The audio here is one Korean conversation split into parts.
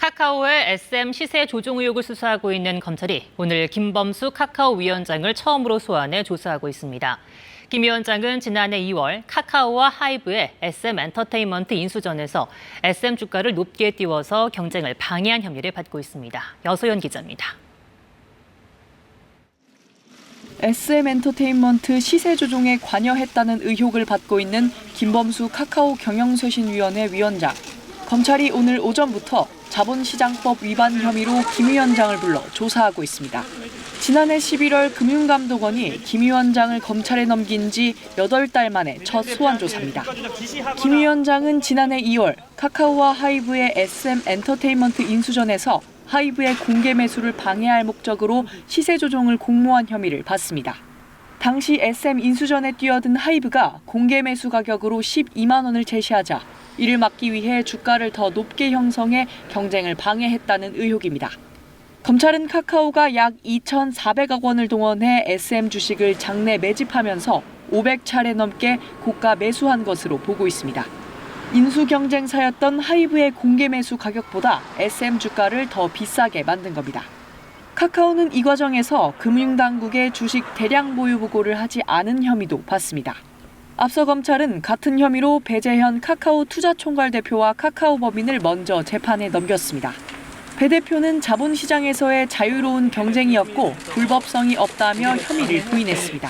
카카오의 SM 시세 조종 의혹을 수사하고 있는 검찰이 오늘 김범수 카카오 위원장을 처음으로 소환해 조사하고 있습니다. 김 위원장은 지난해 2월 카카오와 하이브의 SM 엔터테인먼트 인수전에서 SM 주가를 높게 띄워서 경쟁을 방해한 혐의를 받고 있습니다. 여소연 기자입니다. SM 엔터테인먼트 시세 조종에 관여했다는 의혹을 받고 있는 김범수 카카오 경영쇄신위원회 위원장. 검찰이 오늘 오전부터 자본시장법 위반 혐의로 김 위원장을 불러 조사하고 있습니다. 지난해 11월 금융감독원이 김 위원장을 검찰에 넘긴 지 8달 만에 첫 소환 조사입니다. 김 위원장은 지난해 2월 카카오와 하이브의 SM 엔터테인먼트 인수전에서 하이브의 공개 매수를 방해할 목적으로 시세 조종을 공모한 혐의를 받습니다. 당시 SM 인수전에 뛰어든 하이브가 공개 매수 가격으로 12만 원을 제시하자 이를 막기 위해 주가를 더 높게 형성해 경쟁을 방해했다는 의혹입니다. 검찰은 카카오가 약 2,400억 원을 동원해 SM 주식을 장내 매집하면서 500차례 넘게 고가 매수한 것으로 보고 있습니다. 인수 경쟁사였던 하이브의 공개 매수 가격보다 SM 주가를 더 비싸게 만든 겁니다. 카카오는 이 과정에서 금융당국에 주식 대량 보유 보고를 하지 않은 혐의도 받습니다. 앞서 검찰은 같은 혐의로 배재현 카카오 투자총괄 대표와 카카오 법인을 먼저 재판에 넘겼습니다. 배 대표는 자본시장에서의 자유로운 경쟁이었고 불법성이 없다며 혐의를 부인했습니다.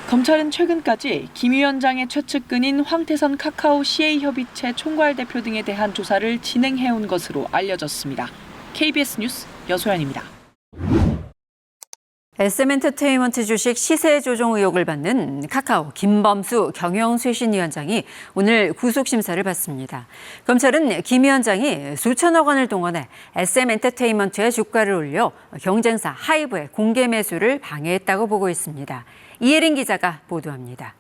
검찰은 최근까지 김 위원장의 최측근인 황태선 카카오 CA협의체 총괄 대표 등에 대한 조사를 진행해온 것으로 알려졌습니다. KBS 뉴스 여소연입니다. SM 엔터테인먼트 주식 시세 조종 의혹을 받는 카카오 김범수 경영쇄신위원장이 오늘 구속심사를 받습니다. 검찰은 김 위원장이 수천억 원을 동원해 SM 엔터테인먼트의 주가를 올려 경쟁사 하이브의 공개 매수를 방해했다고 보고 있습니다. 이혜린 기자가 보도합니다.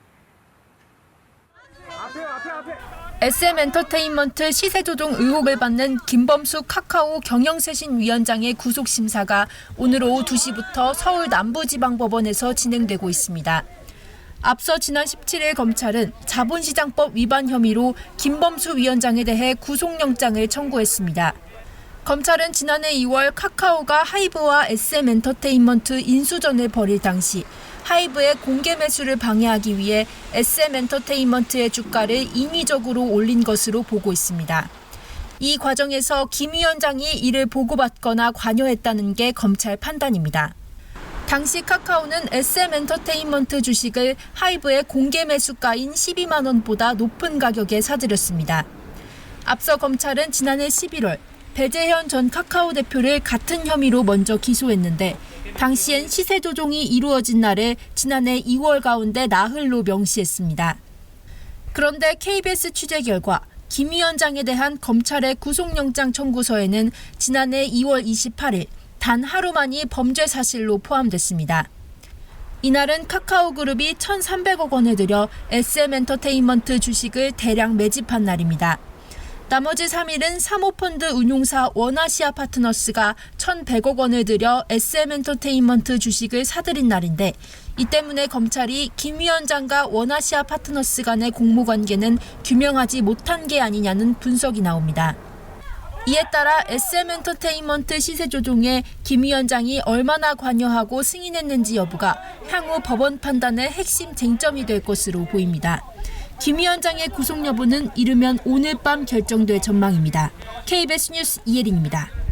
SM 엔터테인먼트 시세 조종 의혹을 받는 김범수 카카오 경영쇄신위원장의 구속심사가 오늘 오후 2시부터 서울 남부지방법원에서 진행되고 있습니다. 앞서 지난 17일 검찰은 자본시장법 위반 혐의로 김범수 위원장에 대해 구속영장을 청구했습니다. 검찰은 지난해 2월 카카오가 하이브와 SM 엔터테인먼트 인수전을 벌일 당시 하이브의 공개 매수를 방해하기 위해 SM 엔터테인먼트의 주가를 인위적으로 올린 것으로 보고 있습니다. 이 과정에서 김 위원장이 이를 보고받거나 관여했다는 게 검찰 판단입니다. 당시 카카오는 SM 엔터테인먼트 주식을 하이브의 공개 매수가인 12만 원보다 높은 가격에 사들였습니다. 앞서 검찰은 지난해 11월 배재현 전 카카오 대표를 같은 혐의로 먼저 기소했는데 당시엔 시세 조종이 이루어진 날을 지난해 2월 가운데 나흘로 명시했습니다. 그런데 KBS 취재 결과 김 위원장에 대한 검찰의 구속영장 청구서에는 지난해 2월 28일 단 하루만이 범죄 사실로 포함됐습니다. 이날은 카카오그룹이 1,300억 원을 들여 SM 엔터테인먼트 주식을 대량 매집한 날입니다. 나머지 3일은 사모펀드 운용사 원아시아 파트너스가 1,100억 원을 들여 SM 엔터테인먼트 주식을 사들인 날인데 이 때문에 검찰이 김 위원장과 원아시아 파트너스 간의 공모관계는 규명하지 못한 게 아니냐는 분석이 나옵니다. 이에 따라 SM 엔터테인먼트 시세 조종에 김 위원장이 얼마나 관여하고 승인했는지 여부가 향후 법원 판단의 핵심 쟁점이 될 것으로 보입니다. 김 위원장의 구속 여부는 이르면 오늘 밤 결정될 전망입니다. KBS 뉴스 이혜린입니다.